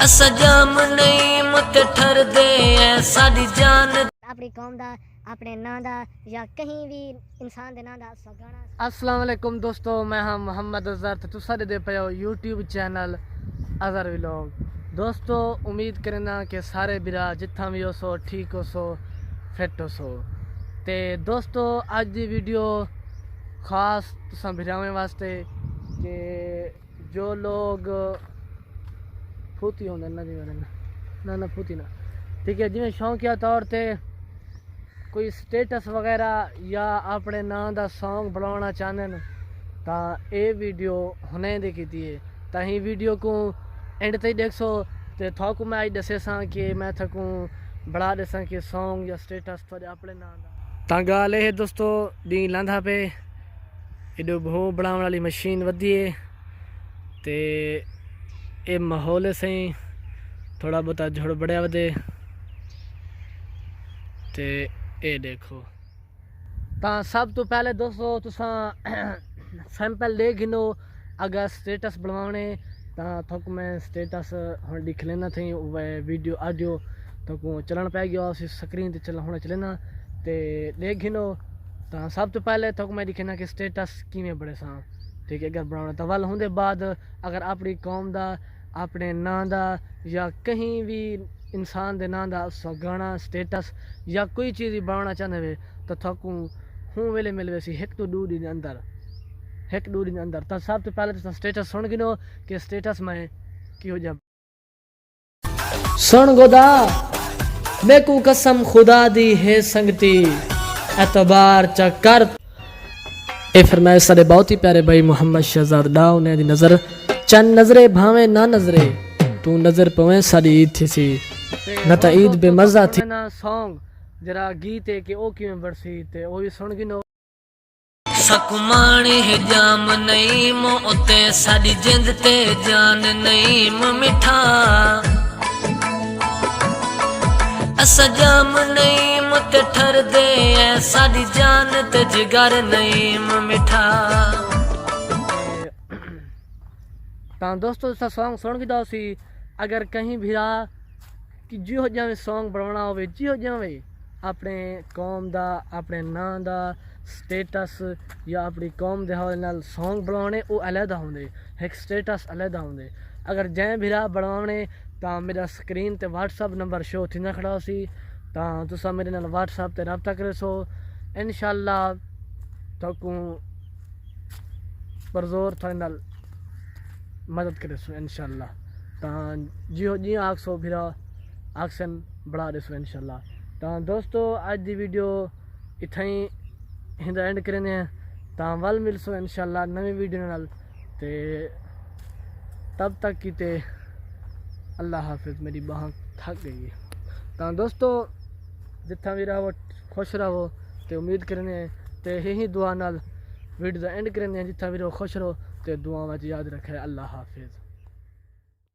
सजाम नहीं मुत ठर दे साडी जान अपनी कौम दा अपने नां दा या कहीं भी इंसान दे नां दा गाना। अस्सलाम वालेकुम दोस्तों, मैं हाँ मोहम्मद अज़हर ते तुसा दे पे हो यूट्यूब चैनल अज़हर व्लॉग। दोस्तों उम्मीद करना कि सारे बिरा जिथा भी हो सो ठीक हो सो फिट हो सो। ते दोस्तों अज दी वीडियो खास तुसा बिरावें वास्ते कि जो लोग फूती होंगे ना जी ना फूती ना ठीक है, जिमें शौकिया तौर ते कोई स्टेटस वगैरह या अपने नां दा सॉन्ग बनाना चाहते हैं तो ये वीडियो हुने दी की है। तो ही वीडियो को एंड तक देखो तो थोक मैं अज दसे सा कि मैं थकूँ बड़ा दसा कि सॉन्ग या स्टेटस थोड़े अपने नां दा। तो गाल ये दोस्तों डी लांधा पे एडो भो बनाने वाली मशीन वधी है तो ये माहौल से थोड़ा बहुता झुड़ बड़िया वधे ते ये देखो। तो सब तो पहले दोस्तों तुसा सैंपल देख गिनो अगर स्टेटस बनवाने तो थोक मैं स्टेटस हम दिख लेना थी वीडियो ऑडियो तो चलन पै गया उस स्क्रीन ते चलना होना चलेना ते देख गिनो। तो सब तो पहले थोक मैं दिखना कि स्टेटस किमें बड़े सा ठीक है। अगर बनाना तो वल होंगे बाद अगर अपनी कौम दा अपने नां दा या कहीं भी इंसान दे नां दा गाना स्टेटस या कोई चीज़ बनाना चाहते वे तो थकू हूँ वेले मिल वैसी एक तो 2 दिन अंदर तो सब तो पहले तो स्टेटस सुन गिनो कि स्टेटस में की हो जा सुन गोदा मेकू कसम खुदा दी है संगती एतबार चकर। ए फरमाइश सारे बहुत ही प्यारे भाई मोहम्मद शहजाद डाव ने दी नज़र चंद नजरे भावे ना नजरे तू नजर पवे साडी ईद थी सी न तो ईद बेमजा थी ना सॉन्ग जरा गीत है कि ओ किवें बरसी ते ओ भी सुन गिनो। सकुमानी है जाम नहीं मो उते साडी जिंद ते जान नहीं मो मिठा सजाम नहीं मुत ठर दे साडी जान ते जिगर नहीं मो मिठा। तो दोस्तों सॉन्ग सुन के दो सी अगर कहीं भी रहा कि जो जावे सॉन्ग बनाना हो जो जावे अपने कौम दा अपने नां दा स्टेटस या अपनी कौम दे हवाले नाल सॉन्ग बनाने वो अलहदा होंगे एक स्टेटस अलहदा होंगे। अगर जै भी रहा बनवाने तो मेरा स्क्रीन ते व्हाट्सअप नंबर शो थी ना खड़ा सी तो तुसा मेरे नाल व्हाट्सअप ते रब्ता करे सो इंशाअल्लाह तो परजोर थोड़े नाल मदद करे सो इंशाअल्लाह। तो जियो जी आखसो फिर आक्सन बढ़ा देसो इंशाअल्लाह। तो दोस्तों आज दी वीडियो इतना ही हिंदा एंड करने तो वल मिलसो इंशाअल्लाह नवी वीडियो नाल ते तब तक की ते अल्लाह हाफिज। मेरी बाह थक गई है। तो दोस्तों जितना भी रहो खुश रहो तो उम्मीद करने ते यही दुआ नाल वीडियो एंड करने जितना भी रहो खुश रहो तो दुआ में याद रखे। अल्लाह हाफिज।